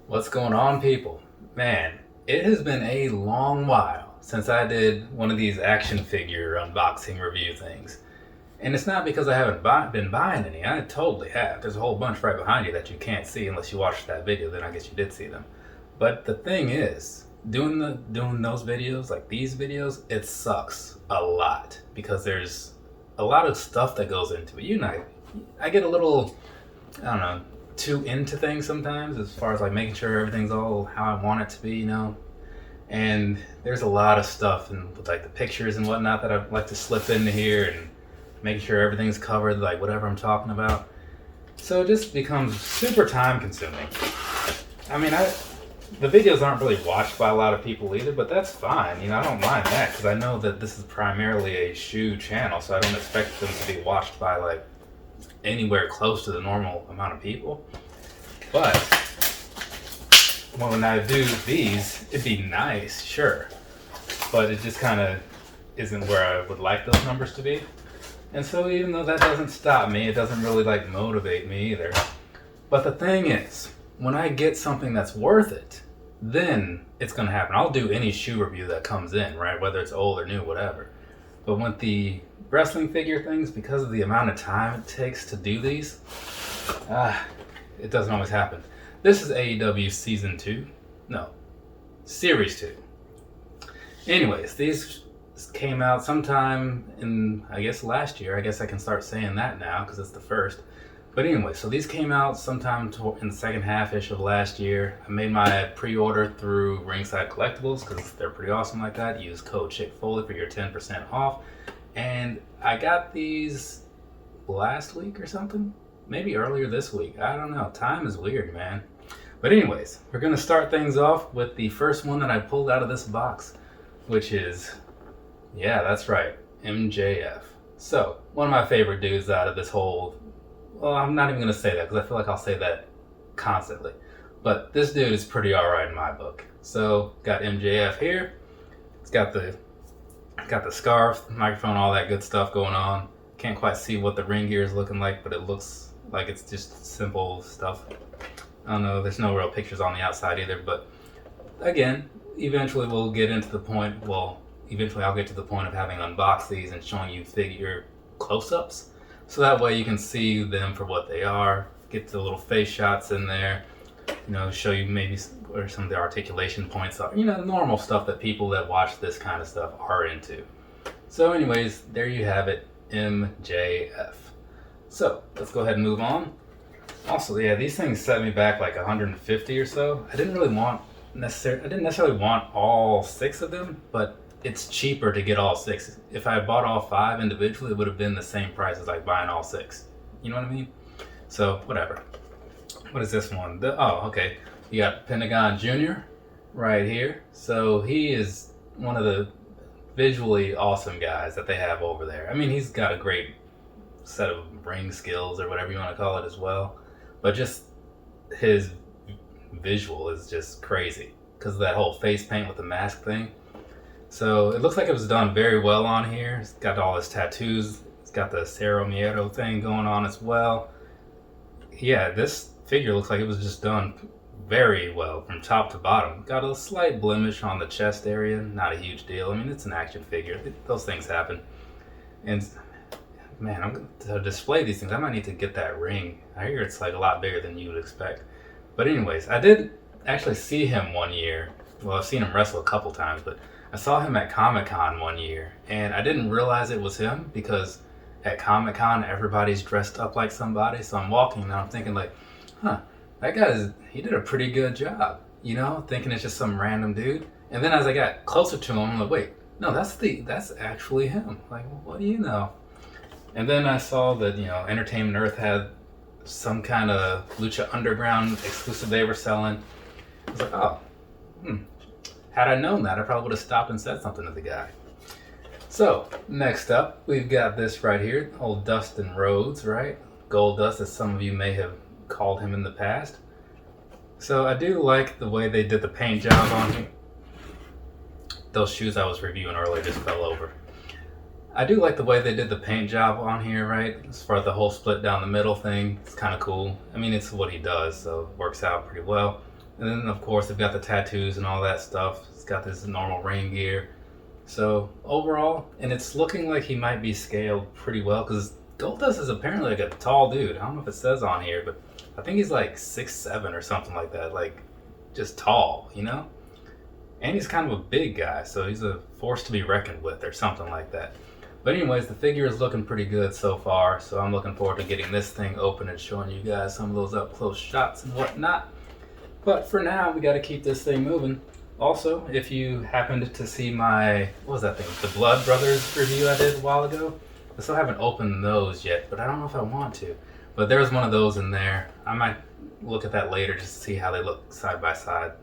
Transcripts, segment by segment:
What's going on, people? Man, it has been a long while since I did one of these action figure unboxing review things. And it's not because I haven't been buying any. I totally have. There's a whole bunch right behind you that you can't see unless you watched that video. Then I guess you did see them. But the thing is, doing those videos, like these videos, it sucks a lot because there's a lot of stuff that goes into it. I get a little, I don't know, too into things sometimes as far as like making sure everything's all how I want it to be. And there's a lot of stuff and with like the pictures and whatnot that I like to slip into here and making sure everything's covered, like whatever I'm talking about. So it just becomes super time consuming. I mean, the videos aren't really watched by a lot of people either, but that's fine. I don't mind that because I know that this is primarily a shoe channel, so I don't expect them to be watched by like anywhere close to the normal amount of people. But when I do these, it'd be nice, sure, but it just kind of isn't where I would like those numbers to be. And so even though that doesn't stop me, it doesn't really like motivate me either. But the thing is, when I get something that's worth it, then it's gonna happen. I'll do any shoe review that comes in, right? Whether it's old or new, whatever. But with the wrestling figure things, because of the amount of time it takes to do these, it doesn't always happen. This is AEW Season 2. No, Series 2. Anyways, these came out sometime in, I guess, last year. I guess I can start saying that now because it's the first. But anyway, so these came out sometime in the second half-ish of last year. I made my pre-order through Ringside Collectibles because they're pretty awesome like that. Use code CHICKFOLEY for your 10% off. And I got these last week or something. Maybe earlier this week. I don't know. Time is weird, man. But anyways, we're going to start things off with the first one that I pulled out of this box, which is, yeah, that's right, MJF. So, one of my favorite dudes out of this whole... Well, I'm not even going to say that because I feel like I'll say that constantly. But this dude is pretty alright in my book. So, got MJF here. It's got the scarf, microphone, all that good stuff going on. Can't quite see what the ring gear is looking like, but it looks like it's just simple stuff. I don't know, there's no real pictures on the outside either, but again, eventually I'll get to the point of having unboxed these and showing you figure close-ups. So that way you can see them for what they are, get the little face shots in there, show you maybe where some of the articulation points are, normal stuff that people that watch this kind of stuff are into. So anyways, there you have it, MJF. So let's go ahead and move on. Also, yeah, these things set me back like 150 or so. I didn't necessarily want all 6 of them, but it's cheaper to get all 6. If I had bought all 5 individually, it would have been the same price as like buying all 6. You know what I mean? So, whatever. What is this one? Okay. You got Pentagon Jr. right here. So, he is one of the visually awesome guys that they have over there. I mean, he's got a great set of ring skills or whatever you want to call it as well. But just his visual is just crazy because of that whole face paint with the mask thing. So it looks like it was done very well on here. It's got all his tattoos. It's got the Cerro Miedo thing going on as well. Yeah, this figure looks like it was just done very well from top to bottom. Got a slight blemish on the chest area. Not a huge deal. I mean, it's an action figure. Those things happen. And man, to display these things, I might need to get that ring. I hear it's like a lot bigger than you would expect. But anyways, I did actually see him one year. Well, I've seen him wrestle a couple times, but I saw him at Comic-Con one year, and I didn't realize it was him because at Comic-Con, everybody's dressed up like somebody. So I'm walking and I'm thinking like, that guy, he did a pretty good job, thinking it's just some random dude. And then as I got closer to him, I'm like, wait, no, that's actually him. Like, what do you know? And then I saw that, Entertainment Earth had some kind of Lucha Underground exclusive they were selling. I was like, had I known that, I probably would have stopped and said something to the guy. So, next up, we've got this right here, old Dustin Rhodes, right? Gold Dust, as some of you may have called him in the past. So, I do like the way they did the paint job on here. Those shoes I was reviewing earlier just fell over. I do like the way they did the paint job on here, right? As far as the whole split down the middle thing, it's kind of cool. I mean, it's what he does, so it works out pretty well. And then of course they've got the tattoos and all that stuff. It's got this normal ring gear. So overall, and it's looking like he might be scaled pretty well because Goldust is apparently like a tall dude. I don't know if it says on here, but I think he's like 6'7" or something like that. Like just tall, you know? And he's kind of a big guy, so he's a force to be reckoned with or something like that. But anyways, the figure is looking pretty good so far, so I'm looking forward to getting this thing open and showing you guys some of those up close shots and whatnot. But for now, we got to keep this thing moving. Also, if you happened to see my, what was that thing, the Blood Brothers review I did a while ago, I still haven't opened those yet, but I don't know if I want to. But there's one of those in there. I might look at that later just to see how they look side by side.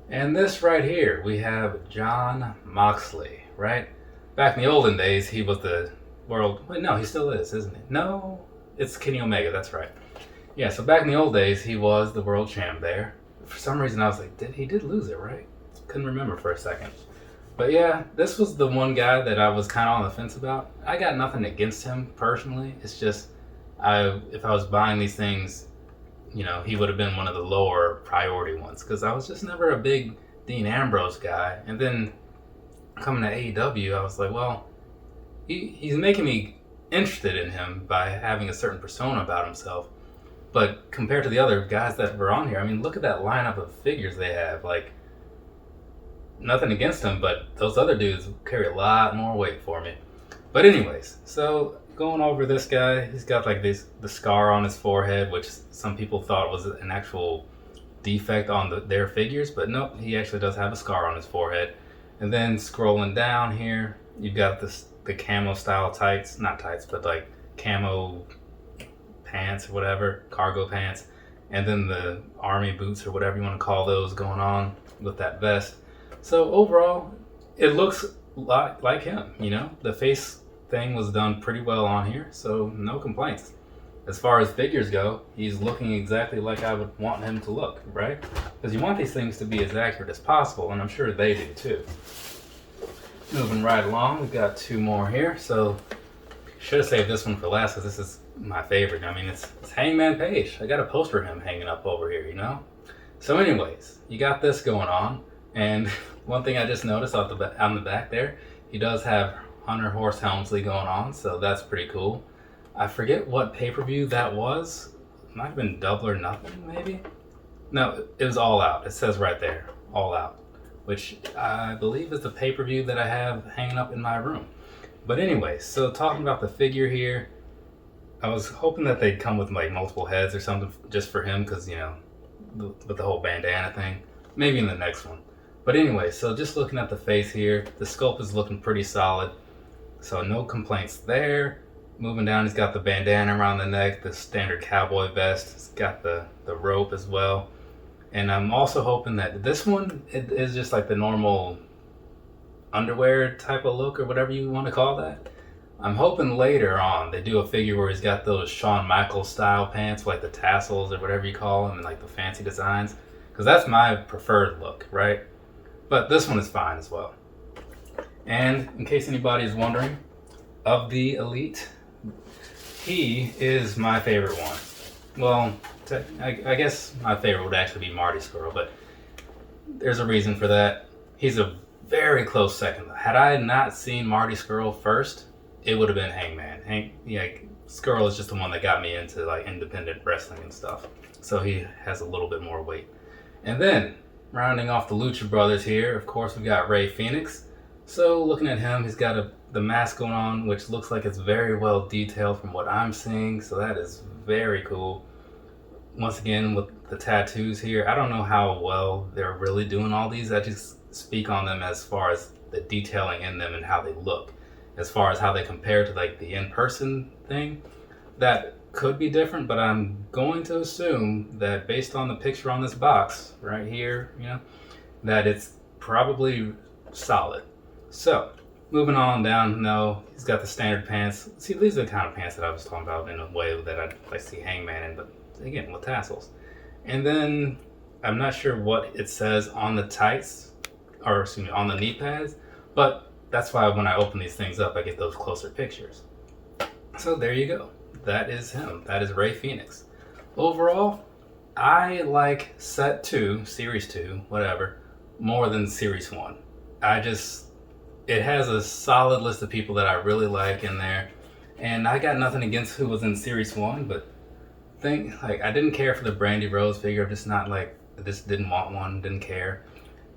And this right here, we have Jon Moxley, right? Back in the olden days, he was the world, wait, no, he still is, isn't he? No, it's Kenny Omega, that's right. Yeah, so back in the old days, he was the world champ there. For some reason, I was like, he did lose it, right? Couldn't remember for a second. But yeah, this was the one guy that I was kind of on the fence about. I got nothing against him personally. It's just, if I was buying these things, you know, he would have been one of the lower priority ones because I was just never a big Dean Ambrose guy. And then coming to AEW, I was like, well, he's making me interested in him by having a certain persona about himself. But compared to the other guys that were on here, I mean, look at that lineup of figures they have. Like, nothing against them, but those other dudes carry a lot more weight for me. But anyways, so going over this guy, he's got like the scar on his forehead, which some people thought was an actual defect on their figures, but nope, he actually does have a scar on his forehead. And then scrolling down here, you've got the camo style tights, not tights, but like camo pants or whatever, cargo pants, and then the army boots or whatever you want to call those going on with that vest. So overall, it looks like him, you know? The face thing was done pretty well on here, so no complaints. As far as figures go, he's looking exactly like I would want him to look, right? Because you want these things to be as accurate as possible, and I'm sure they do too. Moving right along, we've got two more here, so should have saved this one for last because this is my favorite. I mean, it's Hangman Page. I got a poster of him hanging up over here, you know? So anyways, you got this going on, and one thing I just noticed on the back there, he does have Hunter Horse Helmsley going on, so that's pretty cool. I forget what pay-per-view that was. It might have been Double or Nothing, maybe? No, it was All Out. It says right there, All Out, which I believe is the pay-per-view that I have hanging up in my room. But anyway, so talking about the figure here, I was hoping that they'd come with like multiple heads or something just for him because, you know, with the whole bandana thing. Maybe in the next one. But anyway, so just looking at the face here, the sculpt is looking pretty solid. So no complaints there. Moving down, he's got the bandana around the neck, the standard cowboy vest. He's got the rope as well. And I'm also hoping that this one is just like the normal underwear type of look or whatever you want to call that. I'm hoping later on they do a figure where he's got those Shawn Michaels style pants, like the tassels or whatever you call them, and like the fancy designs. Because that's my preferred look, right? But this one is fine as well. And in case anybody is wondering, of the Elite, he is my favorite one. Well, I guess my favorite would actually be Marty Scurll, but there's a reason for that. He's a very close second. Had I not seen Marty Scurll first, it would have been Hangman. Scurll is just the one that got me into like independent wrestling and stuff. So he has a little bit more weight. And then, rounding off the Lucha Brothers here, of course, we got Rey Fenix. So looking at him, he's got the mask going on, which looks like it's very well detailed from what I'm seeing. So that is very cool. Once again, with the tattoos here, I don't know how well they're really doing all these. I just speak on them as far as the detailing in them and how they look. As far as how they compare to like the in-person thing, that could be different, but I'm going to assume that based on the picture on this box right here, you know, that it's probably solid. So, moving on down, no, he's got the standard pants. See, these are the kind of pants that I was talking about in a way that I'd like to see Hangman in, but again, with tassels. And then, I'm not sure what it says on the tights, or excuse me, on the knee pads, but that's why when I open these things up, I get those closer pictures. So there you go. That is him. That is Rey Fenix. Overall, I like set 2, series 2, whatever, more than series 1. It has a solid list of people that I really like in there. And I got nothing against who was in series 1, but I didn't care for the Brandy Rose figure. I'm just not like, I just didn't want one, didn't care.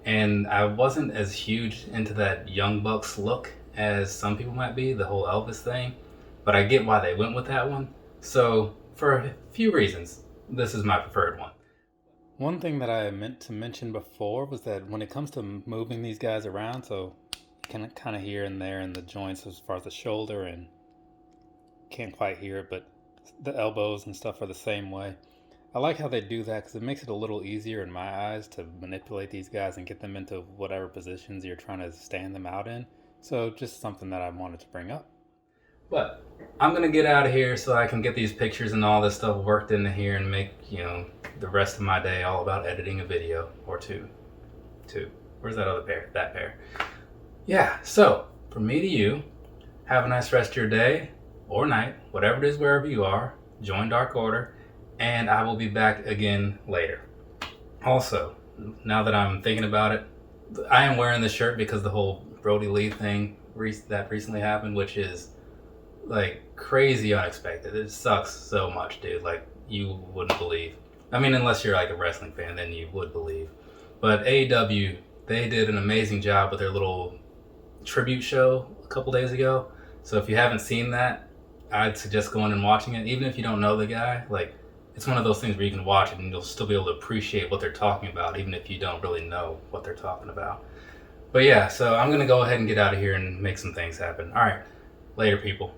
And I wasn't as huge into that Young Bucks look as some people might be, the whole Elvis thing. But I get why they went with that one. So, for a few reasons, this is my preferred one. One thing that I meant to mention before was that when it comes to moving these guys around, so kind of here and there in the joints as far as the shoulder, and can't quite hear it, but the elbows and stuff are the same way. I like how they do that because it makes it a little easier in my eyes to manipulate these guys and get them into whatever positions you're trying to stand them out in. So just something that I wanted to bring up. But I'm going to get out of here so I can get these pictures and all this stuff worked into here and make, the rest of my day all about editing a video or two. Where's that other pair? That pair. Yeah, so from me to you, have a nice rest of your day or night, whatever it is, wherever you are. Join Dark Order, and I will be back again later. Also, now that I'm thinking about it, I am wearing this shirt because the whole Brody Lee thing that recently happened, which is like crazy unexpected. It sucks so much, dude. Like, you wouldn't believe. I mean, unless you're like a wrestling fan, then you would believe. But AEW, they did an amazing job with their little tribute show a couple days ago. So if you haven't seen that, I'd suggest going and watching it. Even if you don't know the guy, like, it's one of those things where you can watch it and you'll still be able to appreciate what they're talking about, even if you don't really know what they're talking about. But yeah, so I'm going to go ahead and get out of here and make some things happen. All right, later, people.